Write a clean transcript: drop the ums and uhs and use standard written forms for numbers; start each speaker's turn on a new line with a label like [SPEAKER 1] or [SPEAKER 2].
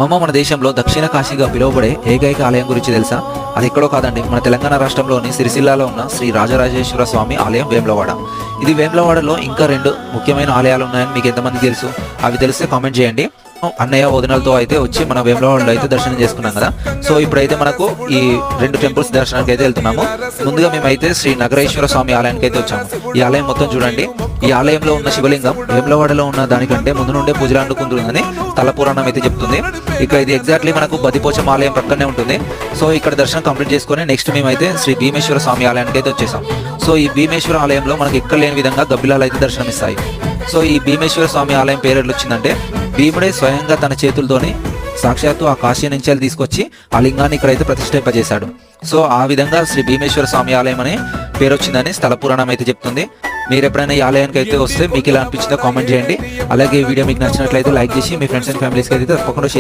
[SPEAKER 1] మన దేశంలో దక్షిణ కాశీగా పిలువబడే ఏకైక ఆలయం గురించి తెలుసా? అది ఎక్కడో కాదండి, మన తెలంగాణ రాష్ట్రంలోని సిరిసిల్లాలో ఉన్న శ్రీ రాజరాజేశ్వర స్వామి ఆలయం వేములవాడ. ఇది వేములవాడలో ఇంకా 2 ముఖ్యమైన ఆలయాలు ఉన్నాయని మీకు ఎంతమంది తెలుసు? అవి తెలిస్తే కామెంట్ చేయండి. అన్నయ్య వదినలతో అయితే వచ్చి మన వేములవాడలో అయితే దర్శనం చేసుకున్నాం కదా. సో ఇప్పుడైతే మనకు ఈ 2 టెంపుల్స్ దర్శనానికి అయితే వెళ్తున్నాము. ముందుగా మేమైతే శ్రీ నగరేశ్వర స్వామి ఆలయానికి అయితే వచ్చాము. ఈ ఆలయం మొత్తం చూడండి. ఈ ఆలయంలో ఉన్న శివలింగం వేములవాడలో ఉన్న దానికంటే ముందు నుండే పూజలు అందుకుంటుందని తల పురాణం అయితే చెప్తుంది. ఇక ఇది ఎగ్జాక్ట్లీ మనకు బదిపోచం ఆలయం పక్కనే ఉంటుంది. సో ఇక్కడ దర్శనం కంప్లీట్ చేసుకుని నెక్స్ట్ మేమైతే శ్రీ భీమేశ్వర స్వామి ఆలయానికి అయితే వచ్చేసాం. సో ఈ భీమేశ్వర ఆలయంలో మనకి ఎక్కడ లేని విధంగా గబ్బిలాలు అయితే దర్శనమిస్తాయి. సో ఈ భీమేశ్వర స్వామి ఆలయం పేరు ఎట్లా వచ్చిందంటే, భీముడే స్వయంగా తన చేతులతోని సాక్షాత్తు ఆ కాశీ నుంచి తీసుకొచ్చి ఆ లింగాన్ని ఇక్కడైతే ప్రతిష్ఠింపజేశాడు. సో ఆ విధంగా శ్రీ భీమేశ్వర స్వామి ఆలయం అనే పేరు వచ్చిందని స్థల పురాణం అయితే చెప్తుంది. మీరు ఎప్పుడైనా ఈ ఆలయానికి అయితే వస్తే మీకు ఇలా అనిపించిందో కామెంట్ చేయండి. అలాగే ఈ వీడియో మీకు నచ్చినట్లయితే లైక్ చేసి మీ ఫ్రెండ్స్ అండ్ ఫ్యామిలీస్కి అయితే తప్పకుండా షేర్